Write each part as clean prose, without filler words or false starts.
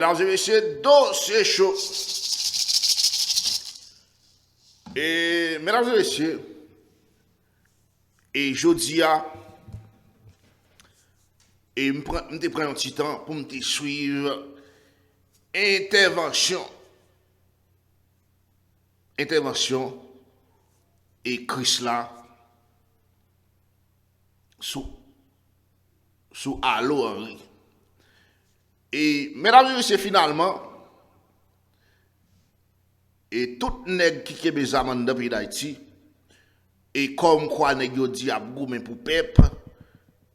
Mesdames et messieurs, dossier chaud. Et mesdames et messieurs, et jeudi et je prends un petit temps pour me suivre intervention et Chris là sous Allo Henry. Et mesdames et messieurs, finalement, et tout nèg qui est besoin dans le pays d'Haïti, et comme quoi nèg yo dit a goumen pour peuple,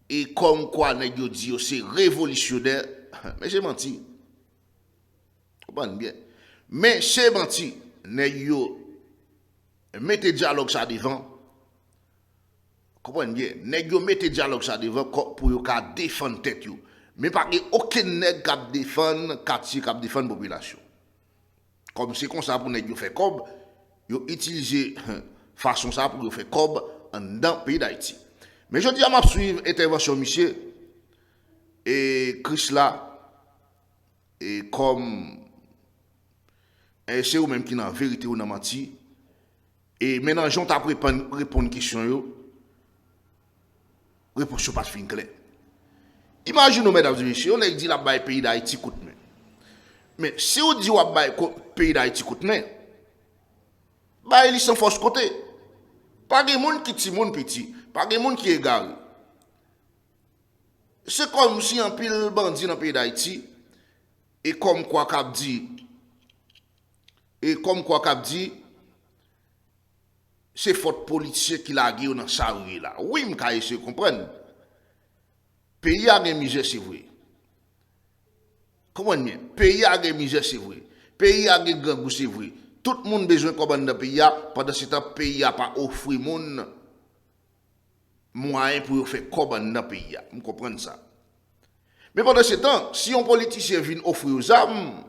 et comme quoi nèg yo dit c'est révolutionnaire, mais j'ai menti. Comprenez bien. Mais c'est menti. Nèg yo mettez dialogue ça devant. Comprenez bien. Nèg yo mettez dialogue ça devant pour yo ka défendre tête yo. Mais pas aucun nèg qui défendre quartier qui défendre population. Comme c'est comme ça pour nèg yo faire comme yo utiliser façon ça pour yo faire comme dans le pays d'Haïti. Mais je dis à m'a suivre intervention monsieur et Chris là et comme c'est ou même qui dans vérité ou dans menti et maintenant j'ont t'a répondre question yo réponse pas fin clair. Imaginez mesdames et messieurs, on a dit la bail pays d'Haïti coûte mais si on dit wa bail pays d'Haïti coûte bail li sans force côté. Pas de monde qui ti monde petit, pas de monde qui est égaré. C'est comme si un pile bandit dans le pays d'Haïti et comme quoi qu'a dit c'est faute politicien qui l'a gué dans sa rue là. Oui, m'ka essayer comprendre. Pays a des misère c'est vrai. Comment bien? Pays a des misère c'est vrai. Pays a des gangou c'est vrai. Tout le monde besoin comme dans le pays pendant ce temps pays a pas offrir moun moyen pour faire comme dans le pays. Vous comprenez ça? Mais pendant ce temps, si un politicien vient offrir aux âmes,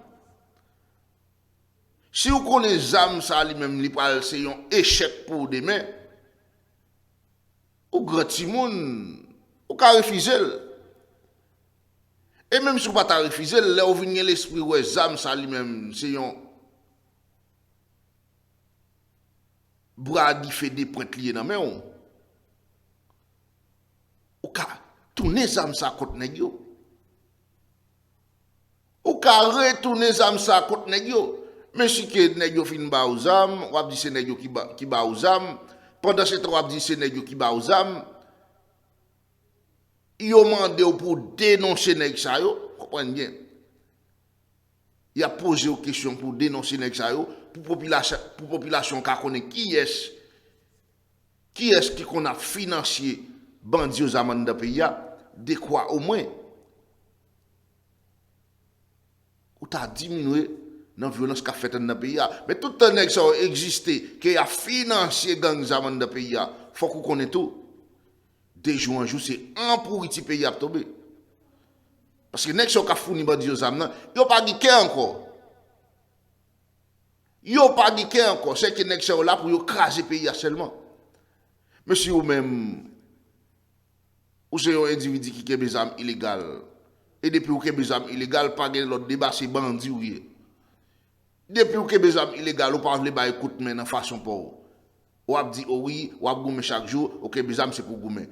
si vous connaissez les âmes, ça lui-même, c'est un échec pour demain, ou grand moun, ou ka refuser. Et même si vous ne pas refuser, là vous venez l'esprit où les âmes, ça lui-même, c'est un bras di fait des pointes liées dans main. Ou ka tourner les âmes ça contre nèg yo. Ou ka retourner les âmes ça contre nèg yo. Mais si que nèg yo fin ba aux âmes, ou ap di c'est nèg yo qui ba aux âmes, pendant ce temps ou ap di c'est nèg yo qui ba aux âmes, yo mandé pour dénoncer nèg ça yo, comprenez bien. Il a posé une question pour dénoncer nèg ça yo, pour population ka connaît qui est qui qu'on a financé bandits aux amendes de pays de quoi au moins ou t'a diminué dans violence qu'a fait dans le pays. Mais tout un nèg ça existé qui a financé gang amendes de pays, faut qu'on connaisse tout. De jour en jour c'est un pour petit pays à tomber. Parce que nèg ça qu'a fourni bandits aux amendes, yo pas dit encore. Yo pas dit encore, c'est que nèg ça là pour yo craser pays seulement. Monsieur ou même ou c'est un individu qui a des armes illégales. Et depuis ou des armes illégales, pas de l'autre débat, c'est bandit ou yé. Depuis ou des armes illégales, ou pas de écoute mais dans façon pour ou ap dit oh oui, ou ap goumer chaque jour, OK des armes c'est pour goumer.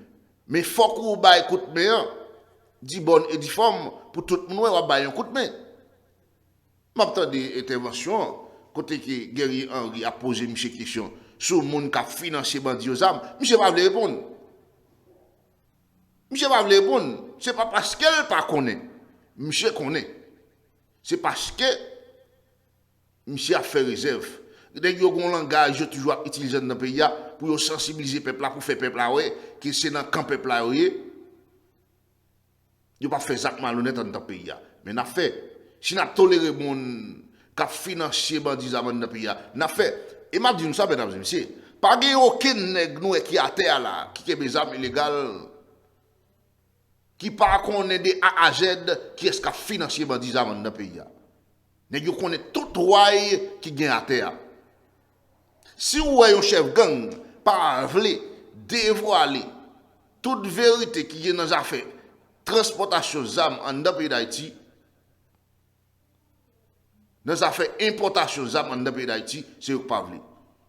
Mais faut qu'on ba écoute mais dit bonne et dit forme pour tout le monde ou ba un coup de main. M'attend des interventions côté que Guerrier Henry a posé monsieur question sur le monde qui a financé bandit aux armes, monsieur va répondre. Monsieur va répondre, c'est pas parce qu'elle pas connaît. Monsieur connaît. C'est parce que monsieur a fait réserve. Dès que un langage je toujours utilisé dans le pays pour sensibiliser le peuple là, pour faire le peuple là que c'est dans le camp peuple là il pas fait ça malhonnête dans le pays. Mais n'a fait si n'a toléré mon cap financier bandits dans le pays, n'a fait et m'a dit nous ça mesdames et messieurs, pas aucun nèg nous qui à terre là qui a des armes illégales qui pas connaît des A à Z qui est-ce qu'a financé bandits dans le pays. Nèg yo connaît tout roy qui gagne à terre. Si vous avez un chef gang pas vle dévoiler toute vérité qui est dans les affaires transportation d'armes en pays d'Haïti, Dans ça fait importation zam dans le pays d'Haïti, c'est eux qui pas vle.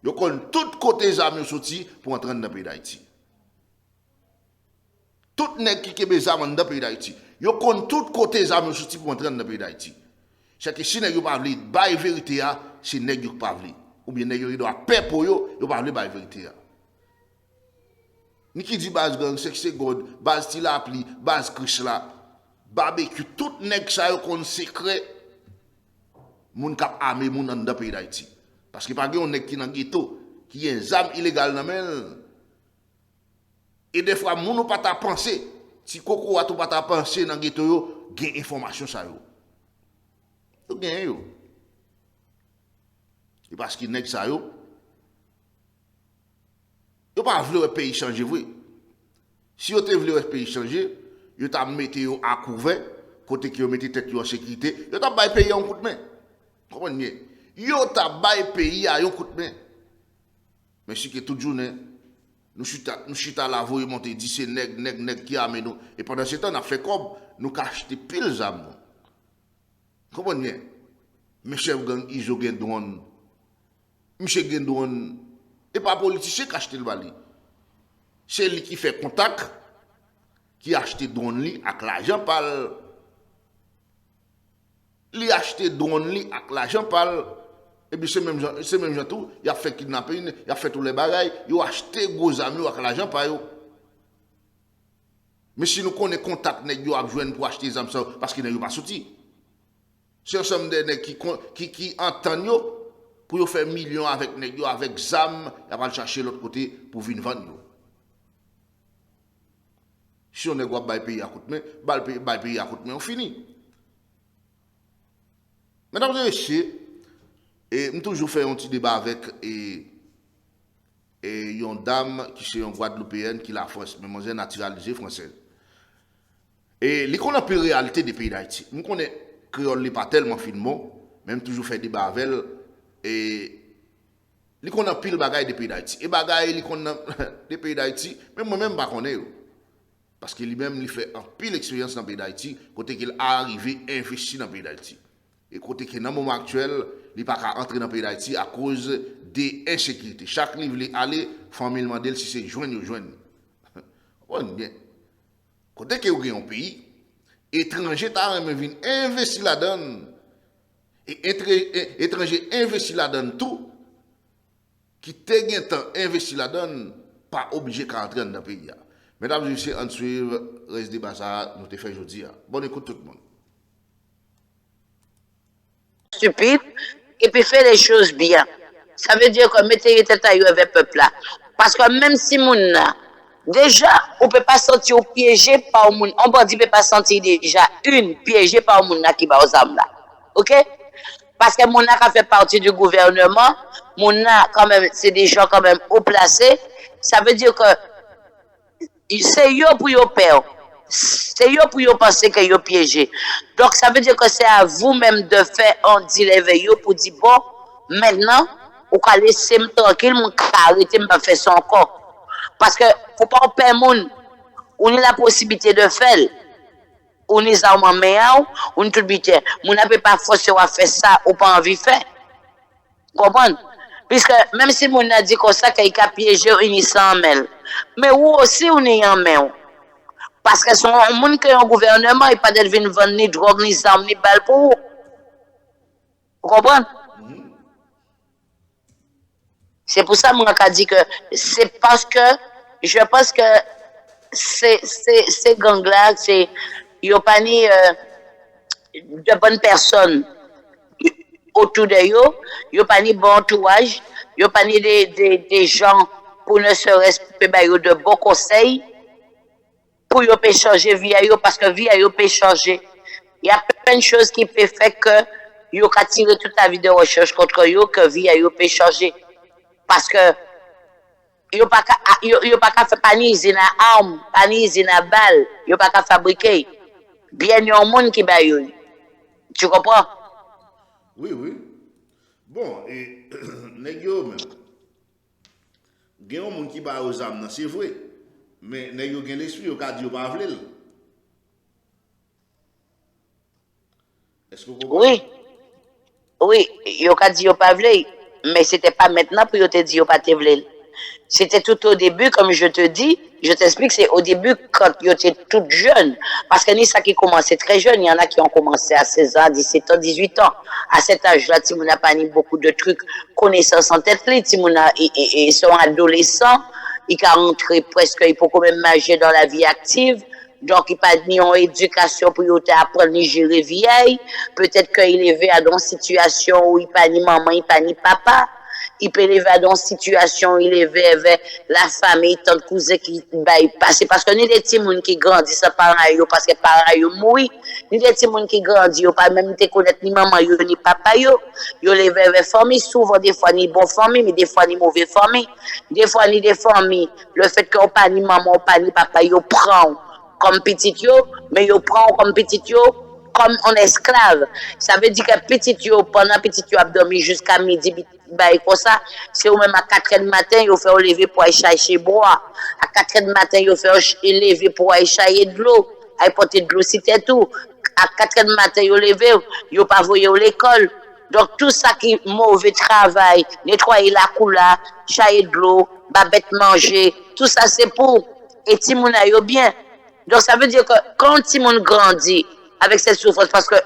Yo kon tout côté zam yo sorti pour entrer dans le pays d'Haïti. Tout nèg qui kebe zam dans le pays d'Haïti, yo kon tout côté zam yo sorti pour entrer dans le pays d'Haïti. C'est que si nèg yo pas vle bail vérité a, c'est nèg yo pas vle. Ou bien nèg yo doit paix pour yo pas vle bail vérité a. Ni qui dit base gang, c'est god, base tilapli, base krish la, barbecue, tout nèg ça yo kon secret. Moun kap armé moun dans le pays d'Haïti. Parce que pas gen nèg qui dans ghetto, qui a zam illégal nan men. Et des fois moun ou pas ta penser, si koko ou pas ta penser dans ghetto yo, gen information ça yo. Yo gen yo. Et parce que nèg ça yo pas vle le pays changer vrai. Si yo te vle le pays changer, yo t'a mette yo à couvert, côté qui yo mette tête yo en sécurité, yo t'a bay pays en coup de main. Comprenez bien? Yo t'a bay pays à un coup de main. Mais si que toute journée, nous chita la voie monter 10 nèg qui amène nous. Et pendant ce temps, on a fait comme nous acheter pile d'armes. Comprenez bien? Monsieur gang iso gen drone. Monsieur gen drone. Et pas politicien qui achète le bali. C'est lui qui fait contact, qui achète drone li avec l'argent parle. Li acheté drone li avec l'argent parle. Et puis c'est même gens tout, il a fait kidnapping, il a fait tous les bagailles, il a acheté gros amis avec l'argent par yo. Mais si nous connaissons contact nèg yo a joindre pour acheter des armes parce qu'il n'a pas sorti. C'est ensemble de nèg qui entend yo pour yo faire millions avec nèg yo avec zam, il va chercher l'autre côté pour venir vendre yo. Si on est quoi bail pays à coûte mais bail pays à coûte mais on finit. Mesdames et messieurs, et je toujours fait un petit débat avec une dame qui est une Guadeloupéenne qui la France, mais moi naturalisée française. Et les qu'on a peu réalité des pays d'Haïti. Nous connaissons créole pas tellement finement, même toujours fait débat avec elle et les qu'on a pile bagaille des pays d'Haïti. Et bagaille les qu'on a des pays d'Haïti, même moi-même pas connais parce qu'il lui-même il fait un pile expérience dans le pays d'Haïti côté qu'il a arrivé à investir dans le pays d'Haïti. Et côté que dans le moment actuel, il n'est pas qu'à entrer dans le pays d'Haïti à cause des insécurités. Chaque livre est allé, famille demande si c'est joindre ou joindre. On bien. Côté que vous avez un pays, étranger t'a venir investir là-dedans. Et étranger investir là-dedans tout, qui t'a gagné temps investir là-dedans, pas obligé qu'à entrer dans le pays. Mesdames et messieurs, on suit, reste débat ça, nous te fait aujourd'hui. Bonne écoute tout le monde. Stupide et puis faire les choses bien. Ça veut dire que mettez tête avec le peuple là. Parce que même si moun déjà, on peut pas sentir piégé par moun. On peut pas sentir déjà piégé par moun qui va aux âmes là. OK? Parce que moun a fait partie du gouvernement, moun quand même c'est des gens quand même haut placés. Ça veut dire que c'est yo pour yo peur. C'est yo pour yo penser que yo piégé. Donc ça veut dire que c'est à vous-même de faire un deal avec yo pour dire bon, maintenant, ou ka laisser me tranquille, mon arrêter me faire son corps. Parce que faut pas perdre moun, on a la possibilité de faire. On est en main, on est tout bité. Moun n'a pas forcer à faire ça ou pas envie de faire. Comprendre? Puisque même si moun a dit comme ça qu'il a piégé une sans mel. Mais ou aussi on est en main. Parce que son monde qui est en gouvernement, il pas d'être venu vendre ni drogue, ni armes, ni balles pour vous. Vous comprenez? C'est pour ça que moi je dit que c'est parce que je pense que ces gangs-là, c'est il n'y a pas ni de bonnes personnes autour de eux, il n'y a pas ni bon entourage, il n'y a pas ni des gens pour ne serait-ce de bons conseils. Pour yo peut changer vie yo parce que vie yo peut changer. Il y a plein de choses qui peuvent faire que yo ka tirer toute la vie de recherche contre yo que vie yo peut changer. Parce que yo pas faire pas ni usine à armes, pas ni usine à balles, yo pas fabriquer. Bien yon monde qui ba yo. Tu comprends? Oui. Bon, et nèg yo même. Gen yon monde qui ba aux âmes, c'est vrai. Mais nèg yo gen l'esprit yo ka di yo pa vle. Est-ce que vous comprenez? oui, yo ka dit yo pas vle, mais c'était pas maintenant pour yo te dit yo pas te vle. C'était tout au début, comme je te dis, je t'explique, c'est au début quand tu étais toute jeune. Parce que ni ça qui commençait très jeune, il y en a qui ont commencé à 16 ans, 17 ans, 18 ans. À cet âge-là, tu n'as pas ni beaucoup de trucs, connaissances en tête, ils sont adolescents, ils ont rentré presque, il faut quand même manger dans la vie active. Donc, il pas ni en éducation pour apprendre à gérer vieille. Peut-être qu'il est élevé à une situation où il pas ni maman, il pas ni papa. Il peut élever dans une situation, il élevé avec la famille, tant de cousins qui passent. Parce que ni des petits gens qui grandissent sans parents, parce que parents mourent, ni des petits gens qui grandissent, pas même te connaître ni maman, ni papa, ils élevé avec famille, souvent des fois ni bonne famille, mais des fois ni mauvaise famille. Des fois ni des familles, le fait qu'on pas ni maman, pas ni papa, ils prennent comme petit yo, mais ils prennent comme petit yo, comme un esclave. Ça veut dire que petit yo, pendant petit yo a dormi jusqu'à midi, comme ça, c'est au même à 4h du matin, il fait lever pour aller chercher bois. À 4h du matin, il fait lever pour aller chercher de l'eau, aller porter de l'eau, c'était tout. À 4h du matin, il lever, il pas voyer à l'école. Donc tout ça qui est mauvais travail, nettoyer la coula, chercher de l'eau, babette manger, tout ça c'est pour et Timouna yo bien. Donc ça veut dire que quand Timoun grandit avec cette souffrance, parce que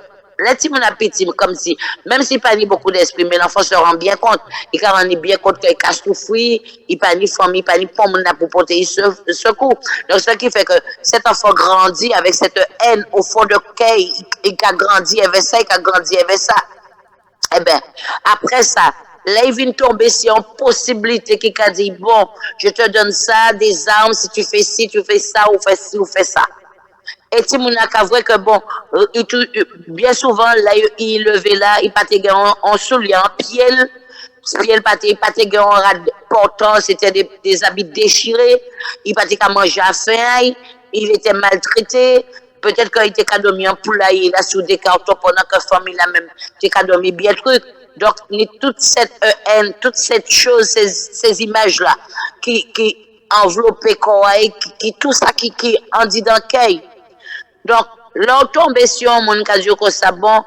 les Timoun a petit, comme si, même s'il n'a pas beaucoup d'esprit, mais l'enfant se rend bien compte, il rend bien compte qu'il a souffert, il n'a pas ni famille, il n'a pas ni pomme pour porter secours. Donc ce qui fait que cet enfant grandit avec cette haine au fond de cœur, il a grandi avec ça, il a grandi avec ça. Eh bien, après ça, là, il vient tomber sur une possibilité qui a dit, bon, je te donne ça, des armes, si tu fais ci, tu fais ça, ou fais ci, ou fais ça. Et si mon a vrai que bon, bien souvent, là, il levé là, il partait en soulier, en pied, il partait en rad portant, c'était des habits déchirés, il partait qu'à manger à faim, il était maltraité. Peut-être qu'il était qu'à dormir en poulailler, là, sous des cartons, pendant que la famille, là, même, était qu'à dormir bien truc. Donc, toute cette haine, toute cette chose, ces images-là, qui enveloppent quoi, qui tout ça, qui en dit dans le donc, là, on tombe sur un monde qui a dit que ça bon,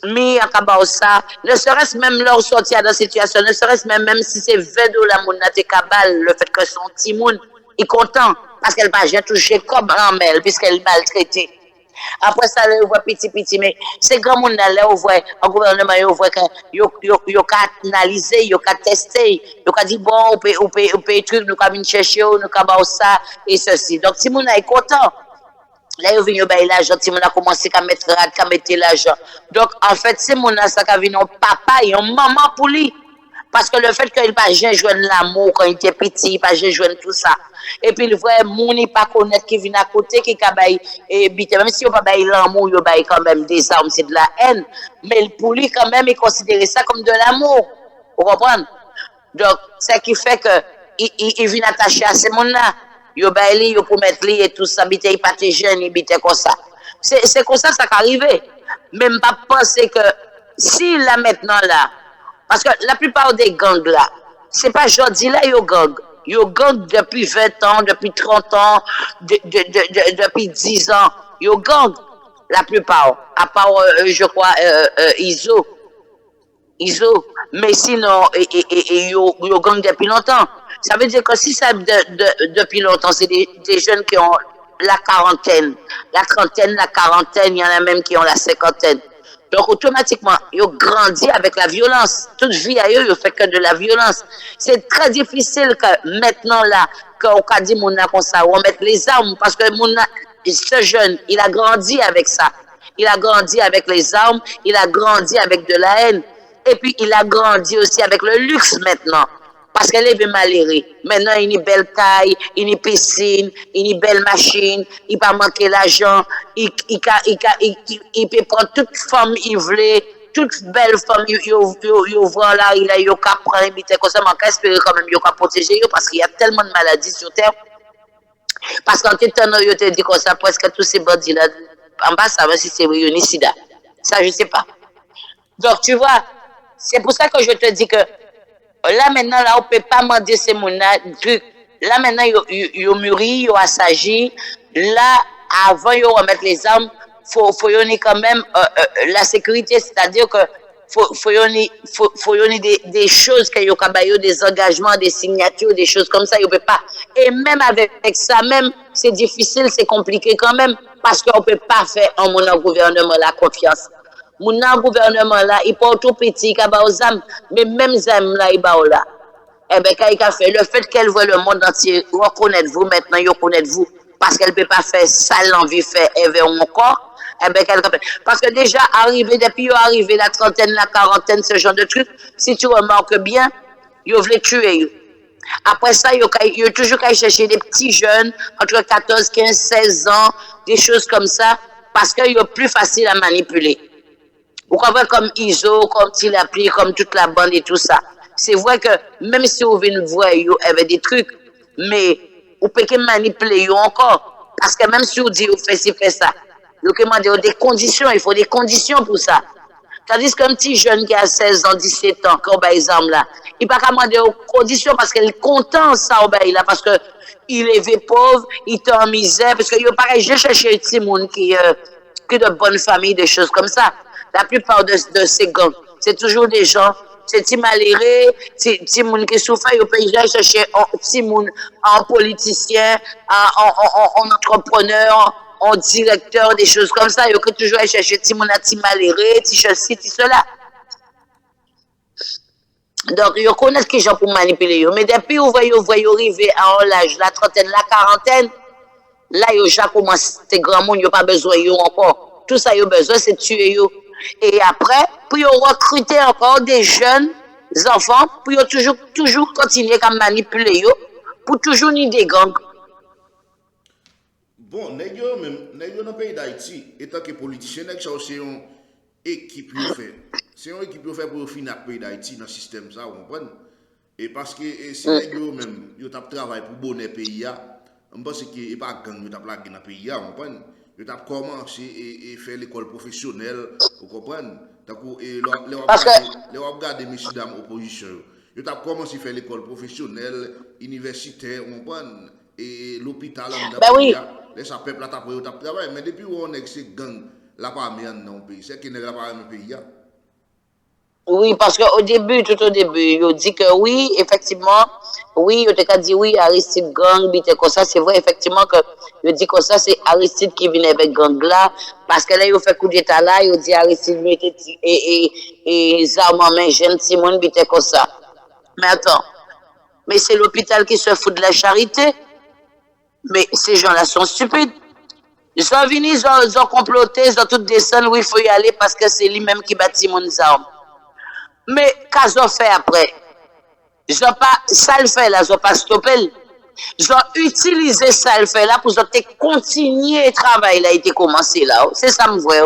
mais à ça, ne serait-ce même leur sortir dans cette situation, ne serait-ce même si c'est $20 mon te cabal, le fait que son petit monde est content, parce qu'elle va jamais toucher comme un elle, puisqu'elle est maltraitée. Après ça, on voit petit, mais ces grands monde là, on voit, en gouvernement, on voit que yo analyser, yo tester, yo dit bon, on peut truc, nous venir chercher, nous ça et ceci. Donc si mon est content, là il vient bailler l'argent, si mon a commencé à mettre l'argent. Donc en fait, c'est mon ça qui vient un papa et un maman pour lui. Parce que le fait qu'il pas jamais joindre l'amour quand il était petit, il pas jamais joindre tout ça. Et puis le vrai moun il pas connaître qui vient à côté qui ka bail et même si on pas bail l'amour, il bail quand même des armes, c'est de la haine, mais pour lui quand même il considérait ça comme de l'amour. Vous comprenez? Donc c'est qui fait que il vient attacher à ces monde là. Il bail lui, il pour mettre lui et tout ça, il pas jeune, il était comme ça. C'est comme ça qui arrivé. Même pas penser que si là maintenant là. Parce que la plupart des gangs là, c'est pas aujourd'hui là, yo gang. Yo gang depuis 20 ans, depuis 30 ans, depuis 10 ans. Yo gang, la plupart. À part, je crois, ISO. Mais sinon, yo gang depuis longtemps. Ça veut dire que si ça depuis longtemps, c'est des jeunes qui ont la quarantaine, la trentaine, la quarantaine, il y en a même qui ont la cinquantaine. Donc, automatiquement, ils ont grandi avec la violence. Toute vie à eux, ils fait que de la violence. C'est très difficile que maintenant, là, qu'on a dit, comme ça, on met les armes, parce que ce jeune, il a grandi avec ça. Il a grandi avec les armes, il a grandi avec de la haine. Et puis, il a grandi aussi avec le luxe maintenant. Parce qu'elle est bien malheureux. Maintenant, il y a une belle taille, il y a une piscine, il y a une belle machine, il va manquer l'argent, il peut prendre toute femme il veut, toute belle femme, il voit là, il a qu'à prendre, il comme ça, mais espérer quand même, il a protéger, parce qu'il y a tellement de maladies sur Terre. Parce qu'en tout temps, il te dit comme ça, presque tous ces bandits là, en bas, ça va si c'est une sida. Ça, je ne sais pas. Donc, tu vois, c'est pour ça que je te dis que là maintenant, là, on ne peut pas demander ces gens-là. Là maintenant, ils ont mûri, ils ont assagi. Là, avant, ils remettent les armes. faut y en quand même la sécurité, c'est-à-dire que faut y en des choses que yo kabayo, des engagements, des signatures, des choses comme ça, yo peut pas. Et même avec ça même, c'est difficile, c'est compliqué quand même parce qu'on peut pas faire en mon gouvernement la confiance. Mon gouvernement là, il porte tout petit kaba aux âmes, mais même âmes là il ba là. Eh bien, quand il a fait, le fait qu'elle voit le monde entier reconnaître vous, maintenant, il reconnaît vous, parce qu'elle ne peut pas faire ça, l'envie faire, et vers encore, eh bien, parce que déjà, depuis arrivé la trentaine, la quarantaine, ce genre de trucs, si tu remarques bien, ils veulent tuer. Après ça, ils ont toujours qu'à chercher des petits jeunes, entre 14, 15, 16 ans, des choses comme ça, parce qu'ils sont plus faciles à manipuler. Vous comprenez comme ISO, comme Tilapli, comme toute la bande et tout ça. C'est vrai que même si vous venez voir, il y avait des trucs, mais vous pouvez manipuler encore. Parce que même si vous dites, vous faites ci, faites ça, vous demandez des conditions, il faut des conditions pour ça. Tandis qu'un petit jeune qui a 16 ans, 17 ans, qui a des armes là, il n'a pas demander aux conditions parce qu'il est content ça, là, parce que il est pauvre, il est en misère, parce que pareil, j'ai cherché un petit monde qui est de bonne famille, des choses comme ça. La plupart de ces gangs, c'est toujours des gens, c'est des malheureux, c'est des gens qui souffrent, ils peuvent chercher des gens en politicien, en entrepreneur, en directeur, des choses comme ça. Ils peuvent toujours chercher des gens malheureux, des choses ci, cela. Donc, ils connaissent qui gens pour manipuler. Mais depuis vous voyez arriver à l'âge, la trentaine, la quarantaine, là, ils ont déjà commencé, ces grands monde, ils n'ont pas besoin encore. Tout ça, ils ont besoin, c'est tuer. Et après, pour recruter encore des jeunes enfants, pour toujours continuer à manipuler, pour toujours ni des gangs. Bon, nèg yo dans le pays d'Haïti, étant que politicien, c'est une équipe qui fait. C'est une équipe qui fait pour finir le pays d'Haïti dans le système, ça, vous comprenez? Et parce que si nèg yo même, yo tap travail pour bonner pays, je pense que il pas gang yo tap la dans le pays, vous comprenez? Yo tap commencé et faire l'école professionnelle, vous comprenez? Et les regarder messieurs dames opposition. Yo tap commencé à faire l'école professionnelle, universitaire, vous comprenez? Et l'hôpital dans le pays. Les peuple là tape travail mais depuis où on est ces gang la pas mis dans le pays c'est qui n'est pas dans le pays. Oui, parce qu'au début, tout au début, ils dit que oui, effectivement, oui, ils ont dit oui, Aristide gang, bite comme ça, c'est vrai, effectivement, que ils dit comme ça, c'est Aristide qui vient avec gang là, parce que là, ils ont fait coup d'état là, ils ont dit Aristide et armes en main, jeune Simone, bite comme ça. Mais attends, mais c'est l'hôpital qui se fout de la charité. Mais ces gens-là sont stupides. Ils sont venus, ils ont comploté, ils ont tout descendu où il faut y aller parce que c'est lui-même qui bâtit mon arme. Mais qu'est-ce qu'ils ont fait après? Ils n'ont pas, ça le fait là, ils n'ont pas stoppé. Ils ont utilisé ça le fait là pour continuer le travail là, il a commencé là. C'est ça, me voyez.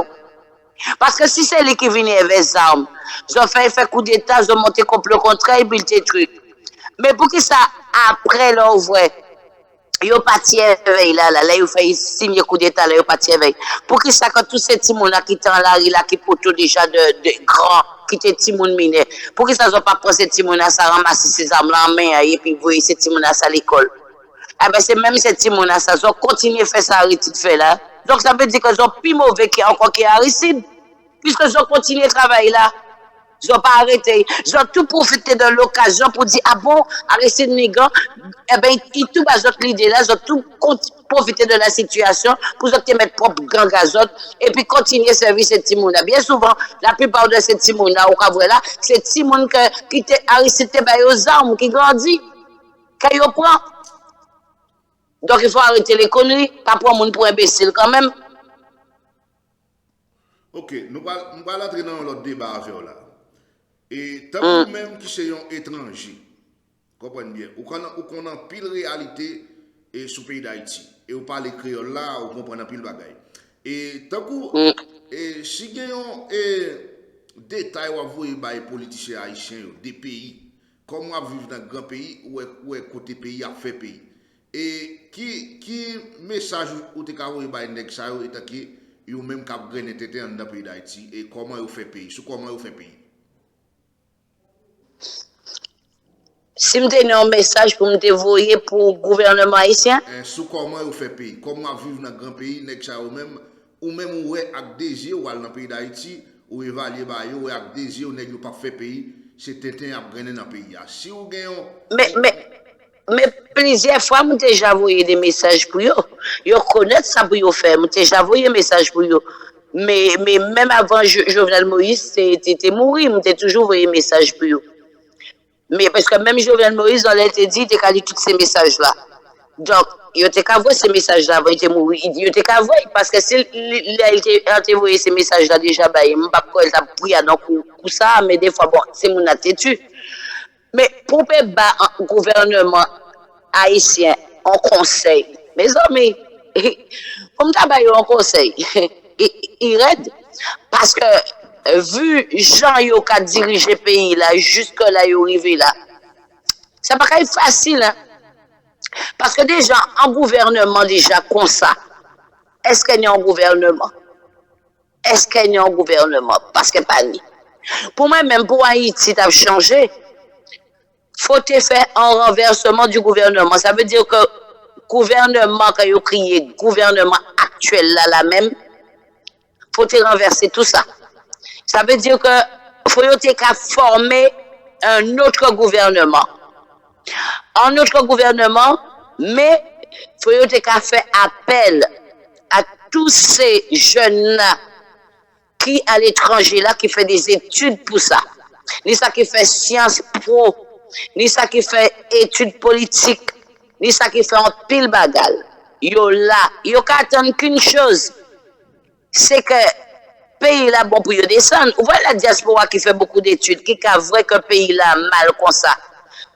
Parce que si c'est lui qui vient avec les armes, ils ont fait coup d'état, ils ont monté complot contre et puis des trucs. Mais pour que ça, après là, vrai, ils ont parti éveil là, ils ont fait signer coup d'état là, ils ont parti éveil. Pour que ça, quand tous ces petits gens là qui sont en la rue là, qui potent déjà de grands, qui étaient petits gens mineurs, pour que ça ne soit pas pour ces petits gens là, ça ramasse ces armes là en main et puis vous voyez ces petits gens là à l'école. Eh bien, c'est même ces petits gens là, ça, ils ont continué à faire ça, Aristide fait là. Donc ça veut dire qu'ils sont plus mauvais encore qu'Aristide, puisqu'ils ont continué à travailler là. Ils n'ont pas arrêté. Ils ont tout profité de l'occasion pour dire, ah bon, Aristide Migrant, eh bien, ils tout basent l'idée là, ils ont tout profité de la situation pour se mettre propre gang gazot et puis continuer à servir ces petits là. Bien souvent, la plupart de ces petits là, au cas là, c'est petits gens qui étaient Aristide aux armes, qui grandit, qui prend. Donc il faut arrêter les conneries, pas prendre monde pour imbécile quand même. Ok, nous allons entrer dans l'autre débat avec là. Et tant que même qui sont étrangers, comprenez bien, ou qu'on a pile réalité et sous pays d'Haïti, et vous parlez créole là, vous comprenez pile bagaille. Et tant que si vous avez détails ou vous voyez les politiciens haïtiens des pays, comment vivre dans un grand pays ou est côté pays a fait pays. Et qui message ou te envoyé par nek ça et qui ou même cap grainer tête dans le pays d'Haïti et comment vous fait pays, sur comment vous fait pays. Si je te un message pour me dévoyer pour le gouvernement haïtien. Sur comment vous fait pays, comment vivre dans un grand pays, nek ça ou même ou même ou avec désir ou dans le pays d'Haïti ou évaluer ba yo avec désir ou nèg pas fait pays c'est Tintin a gagné dans le pays. Si vous gagnez Mais, mais, mais plusieurs fois, j'ai déjà envoyé des messages pour eux. Ils connaissent ça pour eux faire. J'ai déjà envoyé des messages pour eux. Mais même avant Jovenel Moïse, c'était mourir. J'ai toujours envoyé des messages pour eux. Mais parce que même Jovenel Moïse, on l'a dit, il a dit tous ces messages-là. Donc, il était qu'à voir ces messages-là avant de mourir. Il était qu'à voir parce que s'il a envoyé ces messages-là déjà, bah, il ne pas quoi il a pris à ça, mais des fois, bon, c'est mon attitude. Mais pour battre un gouvernement haïtien en conseil, mes amis, comme ça, en conseil, il aide. Parce que vu Jean yo a dirigé le pays là, jusque là, il est arrivé là, c'est pas facile. Hein? Parce que déjà, un gouvernement déjà comme ça, est-ce qu'il y a un gouvernement? Est-ce qu'il y a un gouvernement? Parce que pas ni. Pour moi, même pour Haïti, ça a changé. Faut faire un renversement du gouvernement. Ça veut dire que le gouvernement, quand il a créé le gouvernement actuel là, la même, faut renverser tout ça. Ça veut dire que faut former un autre gouvernement. Un autre gouvernement, mais faut faire appel à tous ces jeunes-là qui à l'étranger là, qui fait des études pour ça. Ni ça qui fait sciences pro, ni ça qui fait études politiques, ni ça qui fait un pile bagal. Yo là, yo qu'attendre qu'une chose, c'est que pays là bon pour yo descendre. Ou voilà la diaspora qui fait beaucoup d'études, qui a vrai que pays là mal comme ça.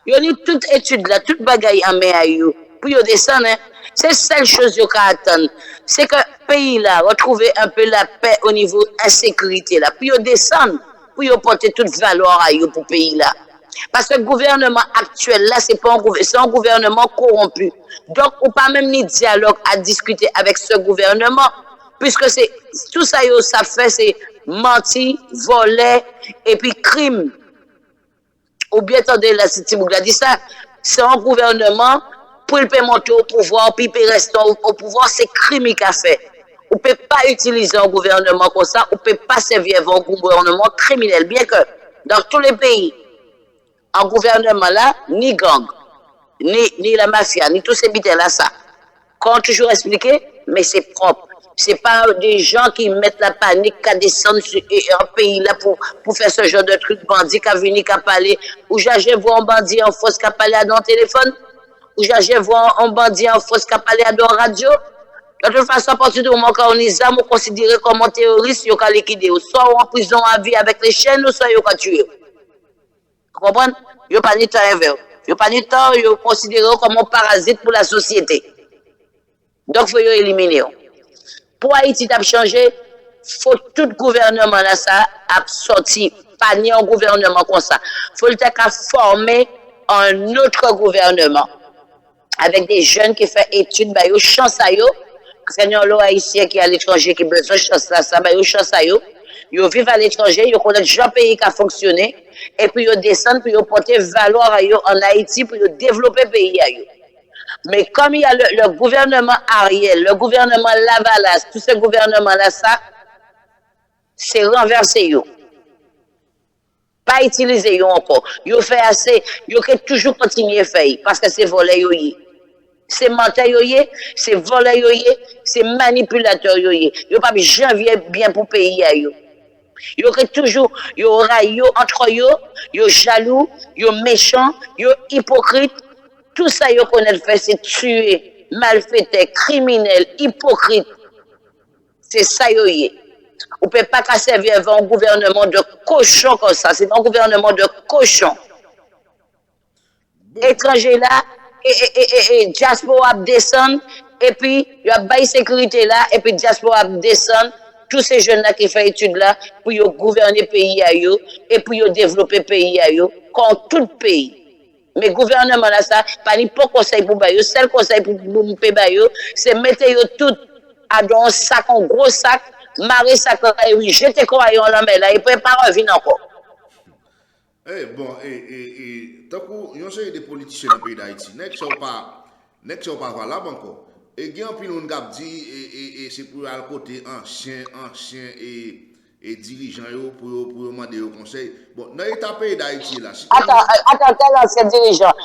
Yo ni toute étude là, toute bagaille en main à yo pour yo descendre. Hein. C'est seule chose yo qu'attendre, c'est que pays là retrouver un peu la paix au niveau insécurité là, puis yo descendre, pour yo porter toute valeur à yo pour pays là. Parce que le gouvernement actuel, là, c'est un gouvernement corrompu. Donc, on pas même ni dialogue à discuter avec ce gouvernement, puisque c'est tout ça, ça fait, c'est mentir, voler, et puis crime. Ou bien, attendez, là, si tu dit ça, c'est un gouvernement, pour il peut monter au pouvoir, puis il peut rester au pouvoir, c'est crime qu'il a fait. On ne peut pas utiliser un gouvernement comme ça, on ne peut pas servir un gouvernement criminel, bien que dans tous les pays, un gouvernement là, ni gang, ni la mafia, ni tous ces bitains là, ça. Quand toujours expliqué, mais c'est propre. C'est pas des gens qui mettent la panique, qui descendent sur un pays là pour faire ce genre de truc, bandit qui a venu, qui a parlé, ou j'ai vu un bandit en force qui a parlé à dans le téléphone, ou j'ai vu un bandit en force qui a parlé à dans la radio. De toute façon, à partir du moment où on est on considéré comme un terroriste, il a liquidé, soit en prison à vie avec les chaînes, ou soit il a tué. Vous comprenez? Ils n'ont pas de temps envers. Ils n'ont pas de temps, ils sont considérés comme un parasite pour la société. Donc, il faut les éliminer. Pour Haïti, ça a changé. Il faut tout gouvernement là, ça a sorti. Pas ni un gouvernement comme ça. Il faut le former un autre gouvernement. Avec des jeunes qui font études, bah, ils chance à eux. Parce qu'il y a un haïtien qui est à l'étranger qui a besoin de chance là, ça, bah, ils chance à eux. Ils vivent à l'étranger, ils connaissent le pays qui a fonctionné, et puis ils descendent, puis ils portent valeur à eux en Haïti, pour développer le pays à eux. Mais comme il y a le gouvernement Ariel, le gouvernement Lavalas, tout ce gouvernement-là, ça, c'est renversé eux. Pas utiliser eux encore. Ils fait assez, ils ont toujours continuer à faire, parce que c'est volé eux. C'est menteur yoye, c'est voleur yoye, c'est manipulateur yoye. Yo pas jamais bien pour pays à yo. Yo que toujours yo rayo entre yo jaloux, yo méchant, yo hypocrite. Tout ça yo connaît faire c'est tuer, malfaiteur, criminel, hypocrite. C'est ça yoye. On peut pas servir un gouvernement de cochon comme ça, c'est un gouvernement de cochon. Étranger là et diaspora descend, et puis il y a une sécurité là, et puis diaspora descend, tous ces jeunes-là qui font études là, pour gouverner le pays à eux, et pour développer le pays à eux, comme tout pays. Mais le gouvernement là, ça, pas ni pas conseil pour eux, seul conseil pour nous payer, c'est mettre tout à dans un sac, un gros sac, marrer sac, oui, jeter quoi dans la mer là, et puis pas revenir encore. Eh bon, tant qu'il y a des politiciens dans le pays d'Haïti, n'est-ce pas valable encore. Et il y a un peu de gens qui dit, et c'est pour le côté ancien et dirigeant pour demander au conseil. Bon, dans l'état pays d'Haïti, là, si Attends,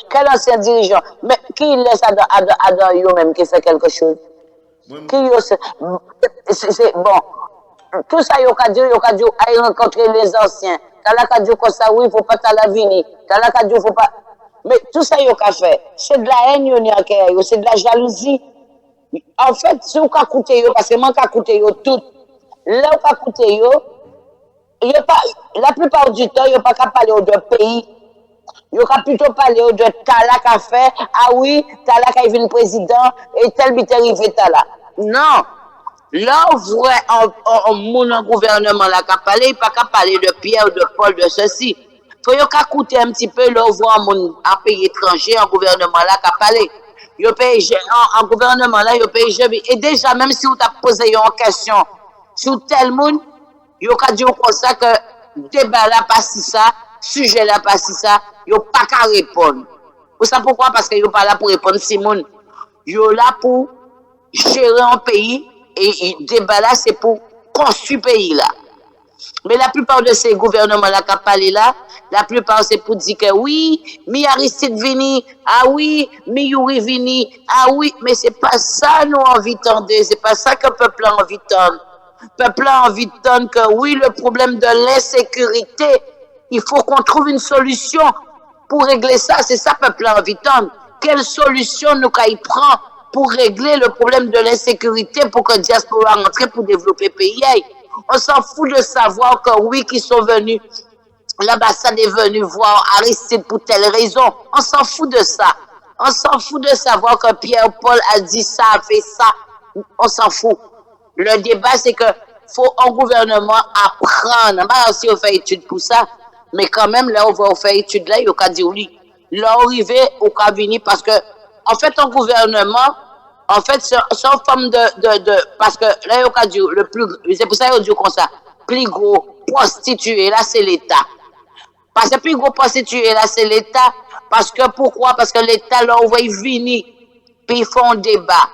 quel ancien dirigeant, mais qui laisse à dans eux-mêmes qui fait quelque chose? Qui c'est bon. Tout ça, il y a dit, aller rencontrer les anciens. T'as la dit comme ça, oui, il faut pas t'aller la venir. T'as la dit, faut pas. Mais tout ça, il y a fait. C'est de la haine, c'est de la jalousie. En fait, si vous avez écouté, parce que moi, j'ai écouté tout. Là, vous avez écouté, la plupart du temps, il n'y a pas qu'à parler de pays. Il y a plutôt parler de Talak a fait. Ah oui, Talak a été président et tel bit arrivé Talak. Non. Là, on voit un gouvernement là qui a parlé, il n'y a pas qu'à parler de Pierre, de Paul, de ceci. Il faut qu'à écouter un petit peu, là, on voit un pays étranger, un gouvernement là qui a parlé. En gouvernement là, il paye. Et déjà, même si vous avez posé une question sur tel monde, il a dit comme ça que débat là, pas si ça, sujet là, pas si ça, il n'a pas qu'à répondre. Vous savez pourquoi? Parce qu'il n'est pas là pour répondre si monde. Il est là pour gérer un pays et débat là, c'est pour construire le pays là. Mais la plupart de ces gouvernements-là qui ont parlé là, la plupart c'est pour dire que oui, mi Aristide vini, ah oui, mi Yuri vini, ah oui, mais c'est pas ça nous envie d'entendre, c'est pas ça que le peuple a envie d'entendre. Le peuple a envie d'entendre que oui, le problème de l'insécurité, il faut qu'on trouve une solution pour régler ça, c'est ça que le peuple a envie d'entendre. Quelle solution nous y prend pour régler le problème de l'insécurité pour que diaspora rentre pour développer le pays? On s'en fout de savoir que oui, qu'ils sont venus, l'ambassade est venue voir Aristide pour telle raison. On s'en fout de ça. On s'en fout de savoir que Pierre-Paul a dit ça, a fait ça. On s'en fout. Le débat, c'est que faut un gouvernement apprendre. Pas si on fait étude pour ça, mais quand même, là, on va faire étude là, il y a qu'à dire oui. Là, arrivé au cabinet, parce que, en fait, un gouvernement, en fait, c'est une forme parce que là, il y a dit, c'est pour ça qu'il y a dit comme ça, plus gros prostitué, là, c'est l'État. Parce que plus gros prostitué, là, c'est l'État. Parce que, pourquoi? Parce que l'État, là, on va y venir, puis ils font un débat,